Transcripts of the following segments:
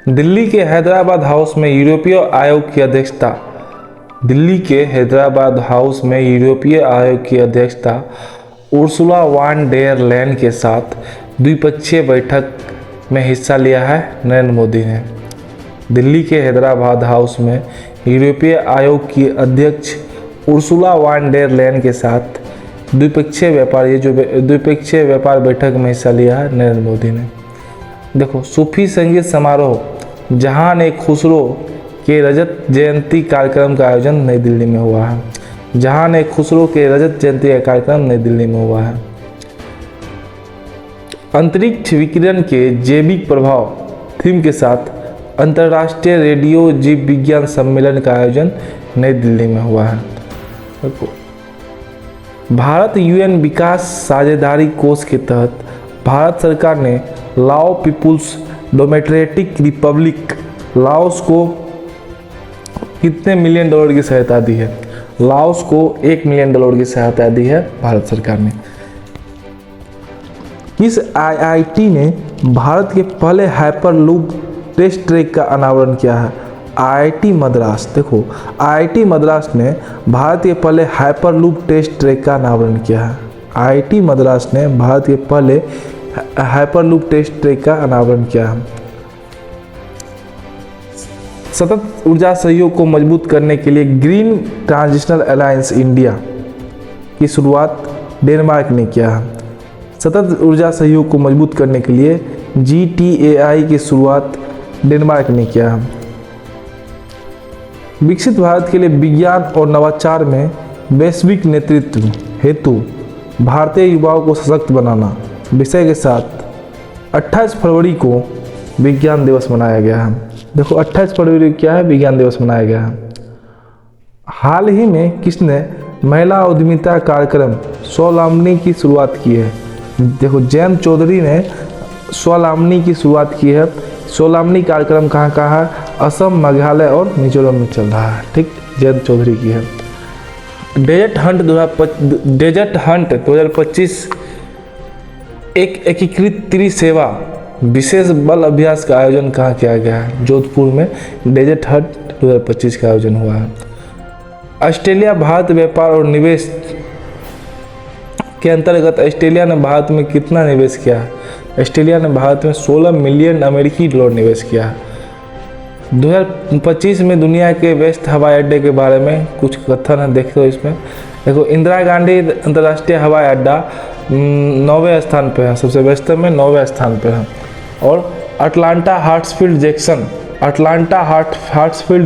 दिल्ली के हैदराबाद हाउस में यूरोपीय आयोग की अध्यक्षता दिल्ली के हैदराबाद हाउस में यूरोपीय आयोग की अध्यक्षता उर्सुला वान डेर लेन के साथ द्विपक्षीय बैठक में हिस्सा लिया है नरेंद्र मोदी ने। दिल्ली के हैदराबाद हाउस में यूरोपीय आयोग की अध्यक्ष उर्सुला वान डेर लेन के साथ द्विपक्षीय व्यापार बैठक में हिस्सा लिया है नरेंद्र मोदी ने। देखो, सूफी संगीत समारोह जहान ए खुसरो के रजत जयंती कार्यक्रम का आयोजन नई दिल्ली में हुआ है। जहान ए खुसरो के रजत जयंती का कार्यक्रम नई दिल्ली में हुआ है। अंतरिक्ष विकिरण के जैविक प्रभाव थीम के साथ अंतर्राष्ट्रीय रेडियो जीव विज्ञान सम्मेलन का आयोजन नई दिल्ली में हुआ है। भारत यूएन विकास साझेदारी कोष के तहत भारत सरकार ने लाओ पीपुल्स डेमोक्रेटिक रिपब्लिक लाओस को कितने मिलियन डॉलर की सहायता दी है? लाओस को $1 मिलियन की सहायता दी है भारत सरकार ने। इस आईआईटी ने भारत के पहले हाइपरलूप टेस्ट ट्रैक का अनावरण किया है। आईआईटी मद्रास, देखो आईआईटी मद्रास ने भारत के पहले हाइपरलूप टेस्ट ट्रैक का अनावरण किया है। आईआईटी मद्रास ने भारत के पहले हाइपरलूप टेस्ट ट्रैक का अनावरण किया है। सतत ऊर्जा सहयोग को मजबूत करने के लिए ग्रीन ट्रांजिशनल अलायंस इंडिया की शुरुआत डेनमार्क ने किया है। सतत ऊर्जा सहयोग को मजबूत करने के लिए GTAI की शुरुआत डेनमार्क ने किया है। विकसित भारत के लिए विज्ञान और नवाचार में वैश्विक नेतृत्व हेतु भारतीय युवाओं को सशक्त बनाना विषय के साथ 28 फरवरी को विज्ञान दिवस मनाया गया है। देखो 28 फरवरी क्या है? विज्ञान दिवस मनाया गया है। हाल ही में किसने महिला उद्यमिता कार्यक्रम स्वावलंबनी की शुरुआत की है? देखो जयंत चौधरी ने स्वावलंबनी की शुरुआत की है। स्वावलंबनी कार्यक्रम कहाँ है? असम, मेघालय और मिजोरम में चल रहा है। ठीक, जयंत चौधरी की है। डेजर्ट हंट 2025 एक एकीकृत त्रिसेवा विशेष बल अभ्यास का आयोजन कहाँ किया गया है? जोधपुर में डेजर्ट हंट 2025 का आयोजन हुआ है। ऑस्ट्रेलिया भारत व्यापार और निवेश के अंतर्गत ऑस्ट्रेलिया ने भारत में कितना निवेश किया है? ऑस्ट्रेलिया ने भारत में $16 मिलियन अमेरिकी डॉलर निवेश किया है। 2025 में दुनिया के बेस्ट हवाई अड्डे के बारे में कुछ कथन है, देखते हो इसमें। देखो इंदिरा गांधी अंतर्राष्ट्रीय हवाई अड्डा 9वें स्थान पे है, सबसे बेस्ट में 9वें स्थान पे है। और अटलांटा हार्ट्सफील्ड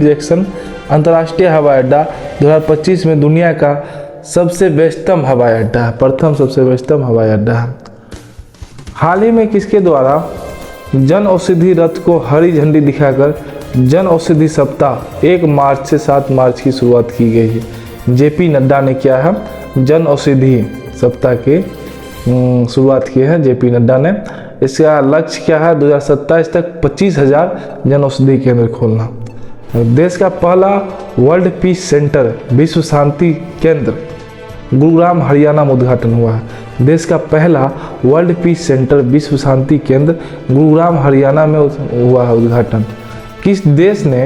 जैक्सन अंतर्राष्ट्रीय हवाई अड्डा 2025 में दुनिया का सबसे बेस्टम हवाई अड्डा है, प्रथम सबसे बेस्टम हवाई अड्डा है। हाल ही में किसके द्वारा जन औषधि रथ को हरी झंडी दिखाकर जन औषधि सप्ताह 1 मार्च से 7 मार्च की शुरुआत की गई है। JP नड्डा ने किया है जन औषधि सप्ताह के शुरुआत की है JP नड्डा ने। इसका लक्ष्य क्या है? 2027 तक 25,000 जन औषधि केंद्र खोलना। देश का पहला वर्ल्ड पीस सेंटर विश्व शांति केंद्र गुरुग्राम हरियाणा में उद्घाटन हुआ है। देश का पहला वर्ल्ड पीस सेंटर विश्व शांति केंद्र गुरुग्राम हरियाणा में हुआ है उद्घाटन। किस देश ने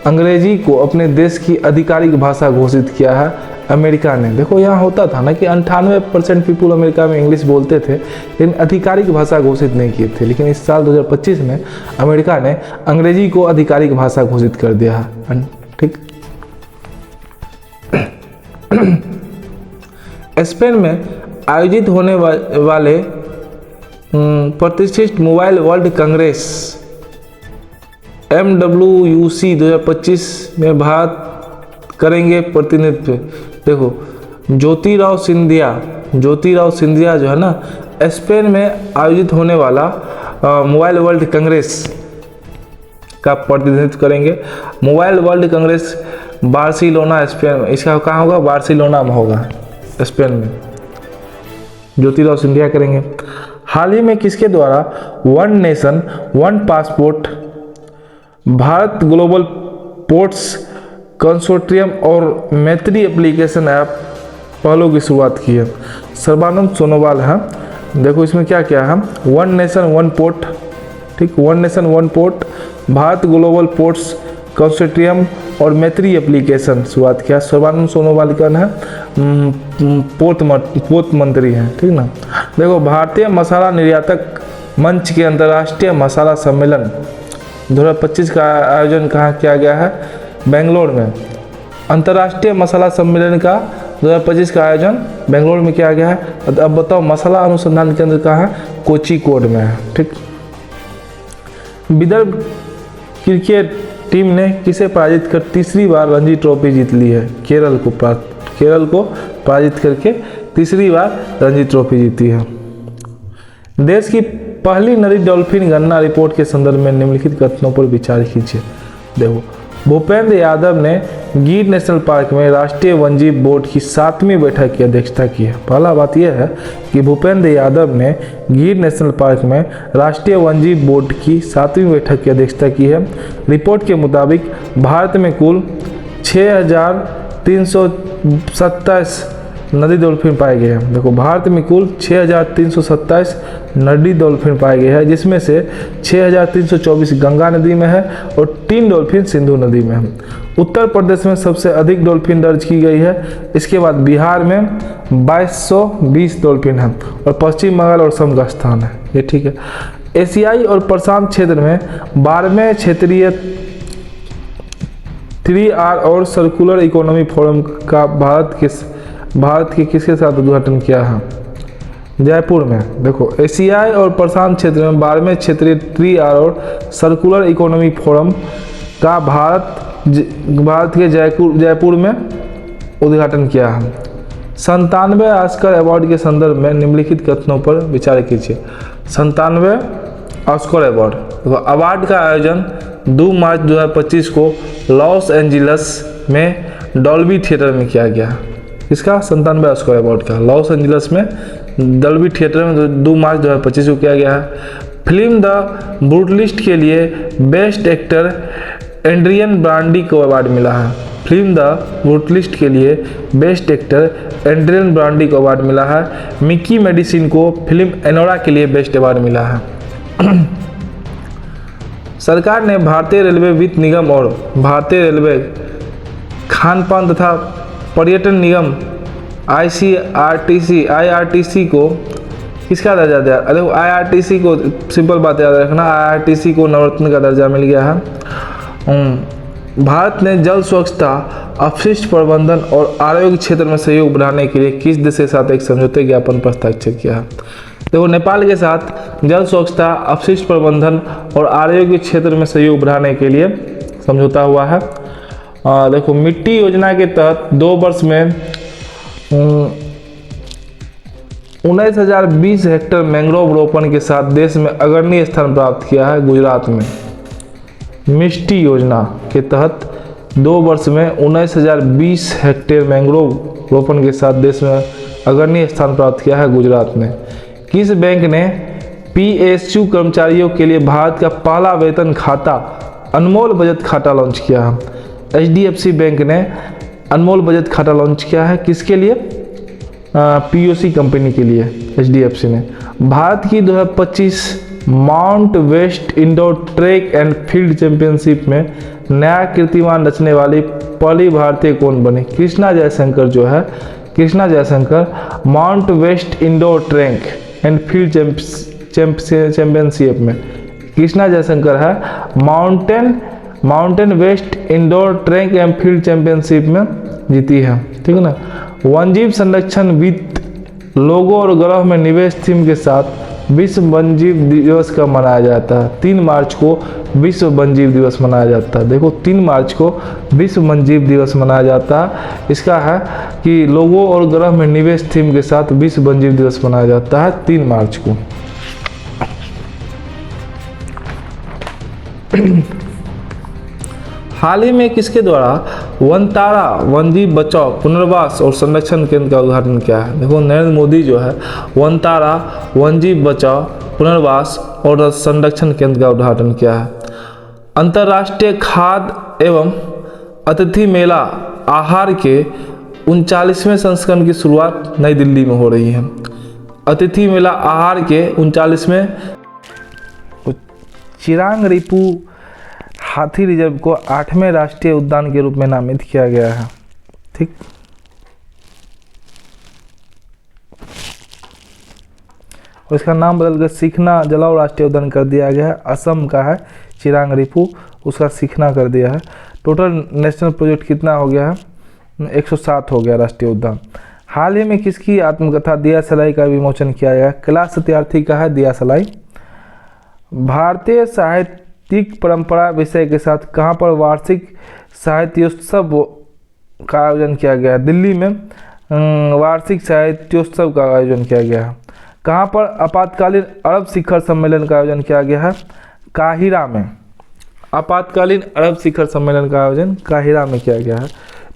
अंग्रेजी को अपने देश की आधिकारिक भाषा घोषित किया है? अमेरिका ने। देखो यहाँ होता था ना कि 98% पीपुल अमेरिका में इंग्लिश बोलते थे लेकिन आधिकारिक भाषा घोषित नहीं किए थे। लेकिन इस साल 2025 में अमेरिका ने अंग्रेजी को आधिकारिक भाषा घोषित कर दिया है। ठीक। स्पेन में आयोजित होने वाले प्रतिष्ठित मोबाइल वर्ल्ड कांग्रेस MWC 2025 में भारत करेंगे प्रतिनिधित्व। देखो ज्योतिराव सिंधिया जो है ना, स्पेन में आयोजित होने वाला मोबाइल वर्ल्ड कांग्रेस का प्रतिनिधित्व करेंगे। Mobile world Congress Barcelona Spain, इसका कहाँ होगा? बार्सिलोना में होगा, स्पेन में। ज्योतिराव सिंधिया करेंगे। हाल ही में किसके द्वारा one nation one passport Bharat global ports consortium और मैत्री एप्लीकेशन ऐप पहलों की शुरुआत की है? सर्बानंद सोनोवाल है। देखो इसमें क्या क्या है? वन नेशन वन पोर्ट, ठीक, one nation one port Bharat global ports consortium और मैत्री एप्लीकेशन शुरुआत किया। सर्बानंद सोनोवाल कौन है? पोत मंत्री हैं, ठीक ना। देखो, भारतीय मसाला निर्यातक मंच के अंतर्राष्ट्रीय मसाला सम्मेलन 2025 का आयोजन कहाँ किया गया है? बेंगलोर में। अंतर्राष्ट्रीय मसाला सम्मेलन का 2025 का आयोजन बेंगलोर में किया गया है। अब बताओ, मसाला अनुसंधान केंद्र कहाँ है? कोझिकोड में है, ठीक। विदर्भ क्रिकेट टीम ने किसे पराजित कर तीसरी बार रणजी ट्रॉफी जीत ली है? केरल को पराजित करके तीसरी बार रणजी ट्रॉफी जीती है। देश की पहली नदी डॉल्फिन गणना रिपोर्ट के संदर्भ में निम्नलिखित कथनों पर विचार कीजिए। देखो, भूपेंद्र यादव ने गिर नेशनल पार्क में राष्ट्रीय वन्यजीव बोर्ड की 7वीं बैठक की अध्यक्षता की है। पहला बात यह है कि भूपेंद्र यादव ने गिर नेशनल पार्क में राष्ट्रीय वन्यजीव बोर्ड की 7वीं बैठक की अध्यक्षता की है। रिपोर्ट के मुताबिक भारत में कुल 6327 नदी डॉल्फिन पाए गए हैं। देखो, भारत में कुल 6327 नदी डॉल्फिन पाए गए हैं, जिसमें से 6324 गंगा नदी में है और 3 डॉल्फिन सिंधु नदी में है। उत्तर प्रदेश में सबसे अधिक डॉल्फिन दर्ज की गई है। इसके बाद बिहार में 2220 डॉल्फिन है और पश्चिम बंगाल और असम का स्थान है, ये ठीक है। एशियाई और प्रशांत क्षेत्र में 12वें क्षेत्रीय 3R और सर्कुलर इकोनॉमी फोरम का भारत के किसके साथ उद्घाटन किया है? जयपुर में। देखो, एशियाई और प्रशांत क्षेत्र में 12वें क्षेत्रीय 3R और सर्कुलर इकोनॉमी फोरम का भारत के जयपुर में उद्घाटन किया है। 97 ऑस्कर अवार्ड के संदर्भ में निम्नलिखित कथनों पर विचार कीजिए। 97 ऑस्कर अवार्ड, देखो, अवार्ड का आयोजन 2 मार्च 2025 को लॉस एंजिल्स में डॉल्बी थिएटर में किया गया। इसका 97 ऑस्कर अवार्ड का लॉस एंजिल्स में डॉल्बी थिएटर में 2 मार्च 2025 को किया गया है। फिल्म द ब्रूटलिस्ट के लिए बेस्ट एक्टर एड्रियन ब्रॉडी को अवार्ड मिला है। फिल्म द ब्रूटलिस्ट के लिए बेस्ट एक्टर एड्रियन ब्रॉडी को अवार्ड मिला है। मिकी मेडिसिन को फिल्म एनोरा के लिए बेस्ट अवार्ड मिला है। सरकार ने भारतीय रेलवे वित्त निगम और भारतीय रेलवे खान पान तथा पर्यटन निगम IRTC को किसका दर्जा दिया? अरे IRTC को, सिंपल बात याद रखना, IRTC को नवरत्न का दर्जा मिल गया है। भारत ने जल स्वच्छता, अपशिष्ट प्रबंधन और आरोग्य क्षेत्र में सहयोग बढ़ाने के लिए किस देश के साथ एक समझौते ज्ञापन पर हस्ताक्षर किया है? देखो, नेपाल के साथ जल स्वच्छता, अपशिष्ट प्रबंधन और आरोग्य क्षेत्र में सहयोग बढ़ाने के लिए समझौता हुआ है। देखो, मिट्टी योजना के तहत 2 वर्ष में 19,020 हेक्टेयर मैंग्रोव रोपण के साथ देश में अग्रणी स्थान प्राप्त किया है गुजरात में। मिट्टी योजना के तहत 2 वर्ष में 19,020 हेक्टेयर मैंग्रोव रोपण के साथ देश में अग्रणी स्थान प्राप्त किया है गुजरात में। किस बैंक ने PSU कर्मचारियों के लिए भारत का पहला वेतन खाता अनमोल बचत खाता लॉन्च किया है? HDFC बैंक ने अनमोल बचत खाता लॉन्च किया है। किसके लिए? POC कंपनी के लिए HDFC ने। भारत की 2025 Mount West indoor track and field championship में नया कीर्तिमान रचने वाली पहली भारतीय कौन बनी? कृष्णा जयशंकर जो है, Krishna Jaishankar Mount West indoor track and field championship में कृष्णा जयशंकर है Mountain West indoor track and field championship में जीती है, ठीक है ना। वन्यजीव संरक्षण वित्त, लोगों और ग्रह में निवेश थीम के साथ विश्व वन्यजीव दिवस कब मनाया जाता है? 3 मार्च को विश्व वन्यजीव दिवस मनाया जाता है। देखो, 3 मार्च को विश्व वन्यजीव दिवस मनाया जाता है। इसका है कि लोगों और ग्रह में निवेश थीम के साथ विश्व वन्यजीव दिवस मनाया जाता है 3 मार्च को। हाल ही में किसके द्वारा वनतारा वन्यजीव बचाओ, पुनर्वास और संरक्षण केंद्र का उद्घाटन किया है? देखो, नरेंद्र मोदी जो है वनतारा वन्यजीव बचाओ, पुनर्वास और संरक्षण केंद्र का उद्घाटन किया है। अंतर्राष्ट्रीय खाद्य एवं अतिथि मेला आहार के 39वें संस्करण की शुरुआत नई दिल्ली में हो रही है। अतिथि मेला आहार के 39वें चिरांग रिपु हाथी रिजर्व को 8वें राष्ट्रीय उद्यान के रूप में नामित किया गया है। ठीक, और इसका नाम बदलकर सीखना जलाव राष्ट्रीय उद्यान कर दिया गया है। असम का है चिरांग रिपू, उसका सीखना कर दिया है। टोटल नेशनल प्रोजेक्ट कितना हो गया है? 107 हो गया राष्ट्रीय उद्यान। हाल ही में किसकी आत्मकथा दिया सलाई का विमोचन किया गया? कैलाश सत्यार्थी का है दिया सलाई। भारतीय साहित्यिक परंपरा विषय के साथ कहाँ पर वार्षिक साहित्योत्सव का आयोजन किया गया है? दिल्ली में वार्षिक साहित्योत्सव का आयोजन किया गया है। कहाँ पर आपातकालीन अरब शिखर सम्मेलन का आयोजन किया गया है? काहिरा में। आपातकालीन अरब शिखर सम्मेलन का आयोजन काहिरा में किया गया है।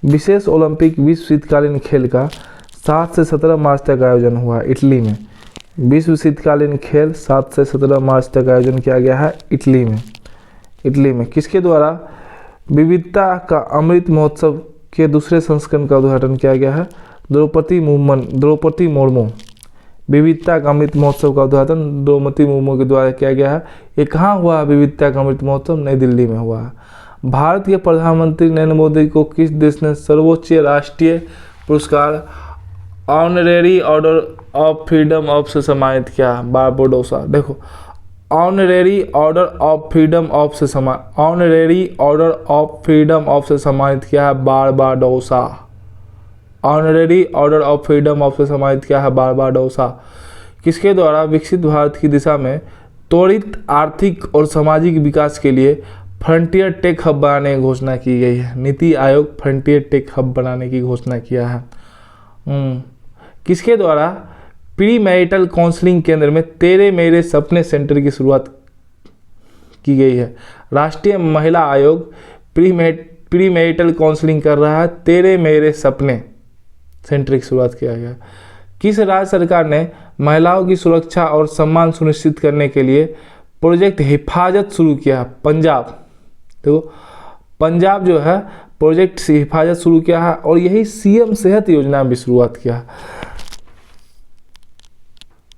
विशेष ओलंपिक विश्व शीतकालीन खेल का 7 से 17 मार्च तक आयोजन हुआ है इटली में। विश्व शीतकालीन खेल 7 से 17 मार्च तक आयोजन किया गया है इटली में। इटली में किसके द्वारा विविधता का अमृत महोत्सव के दूसरे संस्करण का उद्घाटन किया गया है? द्रौपदी मुर्मू। विविधता का अमृत महोत्सव का उद्घाटन द्रौपदी मुर्मू के द्वारा किया गया है। ये कहाँ हुआ? विविधता का अमृत महोत्सव नई दिल्ली में हुआ है। भारत के प्रधानमंत्री नरेंद्र मोदी को किस देश ने सर्वोच्च राष्ट्रीय पुरस्कार honorary order of freedom of से सम्मानित किया? बारबाडोसा। देखो, honorary order of freedom of से सम्मानित किया है Barbados. Honorary order of freedom of से सम्मानित किया है बारबाडोसा। किसके द्वारा विकसित भारत की दिशा में त्वरित आर्थिक और सामाजिक विकास के लिए फ्रंटियर टेक हब बनाने की घोषणा की गई है? NITI Aayog frontier tech hub बनाने की घोषणा किया है। किसके द्वारा प्री मैरिटल काउंसलिंग केंद्र में तेरे मेरे सपने सेंटर की शुरुआत की गई है? राष्ट्रीय महिला आयोग प्री मैरिटल काउंसलिंग कर रहा है, तेरे मेरे सपने सेंटर की शुरुआत किया गया। किस राज्य सरकार ने महिलाओं की सुरक्षा और सम्मान सुनिश्चित करने के लिए प्रोजेक्ट हिफाजत शुरू किया? पंजाब। देखो, पंजाब जो है प्रोजेक्ट हिफाजत शुरू किया है और यही सीएम सेहत योजना भी शुरुआत किया।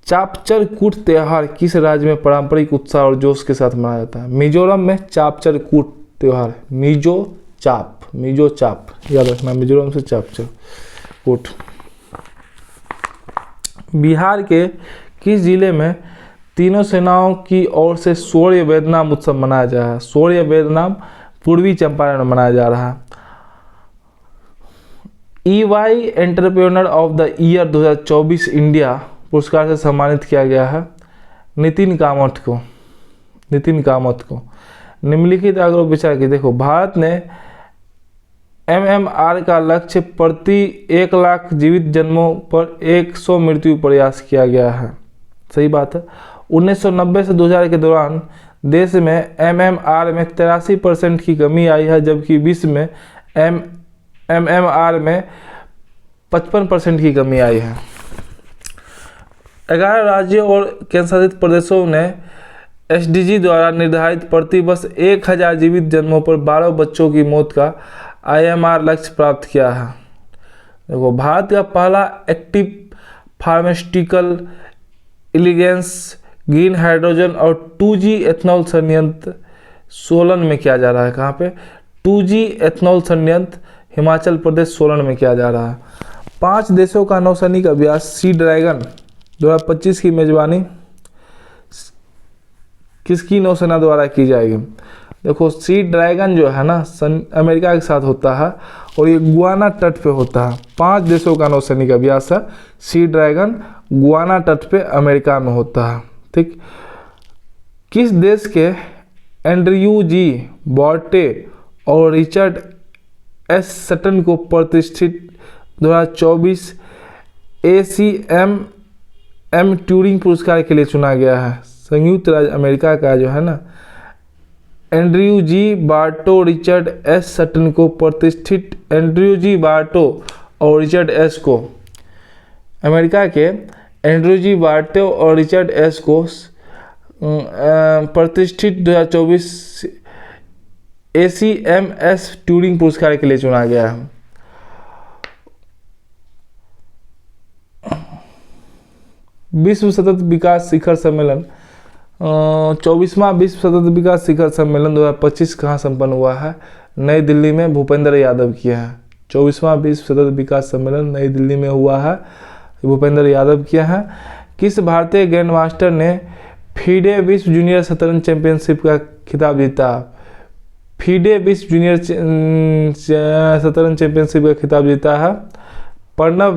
चापचर कूट त्योहार किस राज्य में पारंपरिक उत्साह और जोश के साथ मनाया जाता है? मिजोरम में चापचर कूट त्योहार। मिजो चाप याद रखना, मिजोरम से चापचर कूट। बिहार के किस जिले में तीनों सेनाओं की ओर से शौर्य वेदनाम उत्सव मनाया जा रहा है? शौर्य वेदनाम पूर्वी चंपारण में मनाया जा रहा है। EY entrepreneur of the year 2024 India पुरस्कार से सम्मानित किया गया है नितिन कामत को। निम्नलिखित आग्रह विचार की। देखो, भारत ने MMR का लक्ष्य प्रति 1 लाख जीवित जन्मों पर 100 मृत्यु प्रयास किया गया है। सही बात है। 1990 से 2000 के दौरान देश में MMR में 83% की कमी आई है, जबकि विश्व में MMR में 55% की कमी आई है। 11 राज्यों और केंद्रशासित प्रदेशों ने SDG द्वारा निर्धारित प्रति वर्ष 1000 जीवित जन्मों पर 12 बच्चों की मौत का IMR लक्ष्य प्राप्त किया है। देखो, भारत का पहला एक्टिव फार्मास्यूटिकल इलिगेंस ग्रीन हाइड्रोजन और 2G एथनॉल संयंत्र सोलन में किया जा रहा है। कहाँ पे? 2G एथनॉल संयंत्र हिमाचल प्रदेश सोलन में किया जा रहा है। 5 देशों का नौसैनिक अभ्यास सी ड्रैगन 2025 की मेजबानी किसकी नौसेना द्वारा की जाएगी? देखो, सी ड्रैगन जो है ना अमेरिका के साथ होता है और ये गुआना तट पे होता है। 5 देशों का नौसैनिक अभ्यास है। सी ड्रैगन गुआना तट पे अमेरिका में होता है। ठीक, किस देश के एंड्रयू जी बॉर्टे और रिचर्ड एस सटन को प्रतिष्ठित 2024 ACM ट्यूरिंग पुरस्कार के लिए चुना गया है? संयुक्त राज्य अमेरिका का जो है ना एंड्रयू जी बार्टो रिचर्ड एस सटन को प्रतिष्ठित एंड्रयू जी बार्टो और रिचर्ड एस को अमेरिका के एंड्रयू जी बार्टो और रिचर्ड एस को प्रतिष्ठित 2024 ACMS ट्यूरिंग पुरस्कार के लिए चुना गया है। विश्व सतत विकास शिखर सम्मेलन 24वां विश्व सतत विकास शिखर सम्मेलन 2025 कहाँ संपन्न हुआ है? नई दिल्ली में भूपेंद्र यादव किया है। 24वां विश्व सतत विकास सम्मेलन नई दिल्ली में हुआ है, भूपेंद्र यादव किया है। किस भारतीय ग्रैंड मास्टर ने फीडे विश्व जूनियर शतरंज चैंपियनशिप का खिताब जीता? फीडे विश्व जूनियर शतरंज चैंपियनशिप का खिताब जीता है प्रणव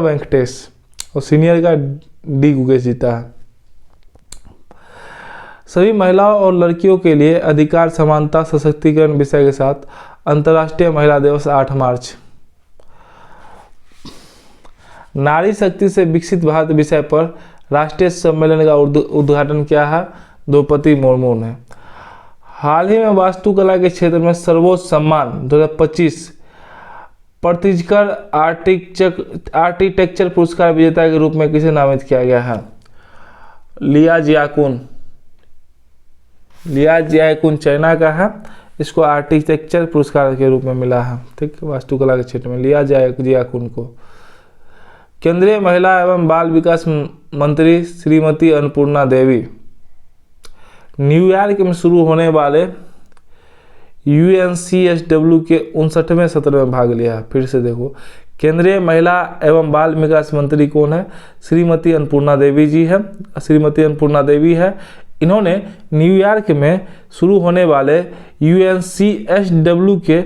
वेंकटेश और सीनियर का डी गुकेश जीता है। सभी महिलाओं और लड़कियों के लिए अधिकार, समानता, सशक्तिकरण विषय के साथ अंतर्राष्ट्रीय महिला दिवस 8 मार्च। नारी शक्ति से विकसित भारत विषय पर राष्ट्रीय सम्मेलन का उद्घाटन किया है द्रौपदी मुर्मू ने। हाल ही में वास्तुकला के क्षेत्र में सर्वोच्च सम्मान 2025 प्रतिजकर आर्किटेक्चर पुरस्कार विजेता के रूप में किसे नामित किया गया है? लिया जियाकुन चाइना का है, इसको आर्किटेक्चर पुरस्कार के रूप में मिला है। ठीक, वास्तुकला के क्षेत्र में लिया जियाकुन को। केंद्रीय महिला एवं बाल विकास मंत्री श्रीमती अन्नपूर्णा देवी न्यूयॉर्क में शुरू होने वाले UNCSW के 59वें सत्र में भाग लिया है। फिर से देखो, केंद्रीय महिला एवं बाल विकास मंत्री कौन है? श्रीमती अन्नपूर्णा देवी है। इन्होंने न्यूयॉर्क में शुरू होने वाले UNCSW के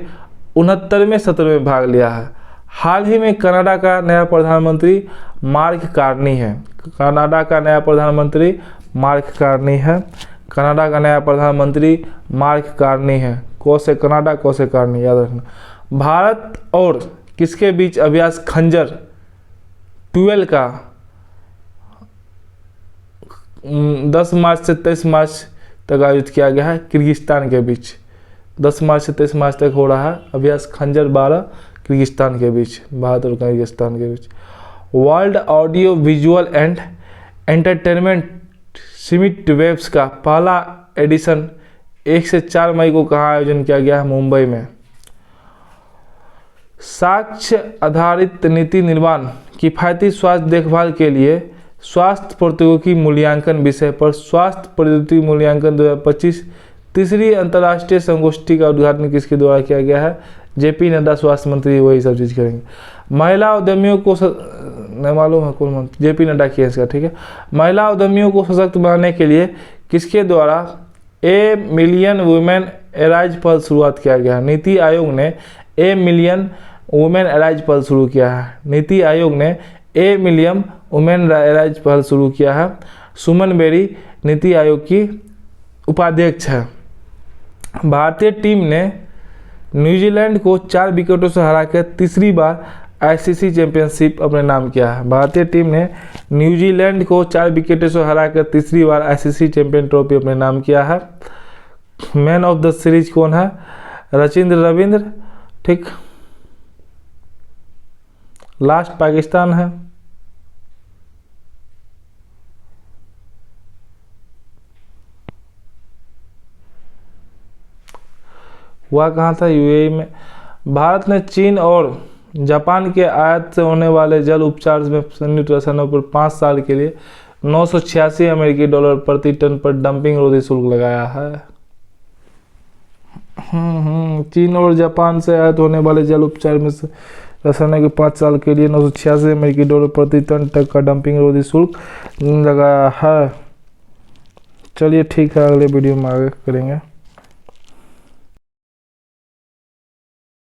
69वें सत्र में भाग लिया है। हाल ही में कनाडा का नया प्रधानमंत्री मार्क कार्नी है। कनाडा का नया प्रधानमंत्री मार्क कार्नी है। को से कनाडा, को से कार्नी, याद रखना। भारत और किसके बीच अभ्यास खंजर 12 का 10 मार्च से 23 मार्च तक आयोजित किया गया है किर्गिस्तान के बीच। 10 मार्च से 23 मार्च तक हो रहा है अभ्यास खंजर 12 किर्गिस्तान के बीच, भारत और किर्गिस्तान के बीच। World Audio Visual and Entertainment Summit WAVES का पहला एडिशन 1 से 4 मई को कहाँ आयोजन किया गया है? मुंबई में। साक्ष्य आधारित नीति निर्माण, किफायती स्वास्थ्य देखभाल के लिए स्वास्थ्य प्रौद्योगिकी मूल्यांकन विषय पर स्वास्थ्य प्रौद्योगिकी मूल्यांकन 2025 तीसरी अंतर्राष्ट्रीय संगोष्ठी का उद्घाटन किसके द्वारा किया गया है? JP नड्डा स्वास्थ्य मंत्री वही सब चीज़ करेंगे। महिला उद्यमियों को नहीं मालूम है कौन मंत्री? JP नड्डा किया इसका, ठीक है। महिला उद्यमियों को सशक्त बनाने के लिए किसके द्वारा A मिलियन वुमेन एराइज पहल शुरुआत किया गया है? नीति आयोग ने A मिलियन वुमेन एराइज पहल शुरू किया है। नीति आयोग ने A मिलियन वुमेन एराइज पहल शुरू किया है। सुमन बेरी नीति आयोग की उपाध्यक्ष है। भारतीय टीम ने न्यूजीलैंड को 4 विकेटों से हराकर तीसरी बार ICC चैंपियनशिप अपने नाम किया है। भारतीय टीम ने न्यूजीलैंड को 4 विकेटों से हराकर तीसरी बार ICC चैंपियन ट्रॉफी अपने नाम किया है। मैन ऑफ द सीरीज कौन है? रचिंद्र रविंद्र, ठीक। लास्ट पाकिस्तान है। हुआ कहाँ था? UAE में। भारत ने चीन और जापान के आयात से होने वाले जल उपचार में संयुक्त रसायनों पर 5 साल के लिए $986 अमेरिकी प्रति टन पर डंपिंग रोधी शुल्क लगाया है। चीन और जापान से आयात होने वाले जल उपचार में रसायनों के 5 साल के लिए $986 अमेरिकी प्रति टन तक का डंपिंग रोधी शुल्क लगाया है। चलिए ठीक है, अगले वीडियो में आगे करेंगे।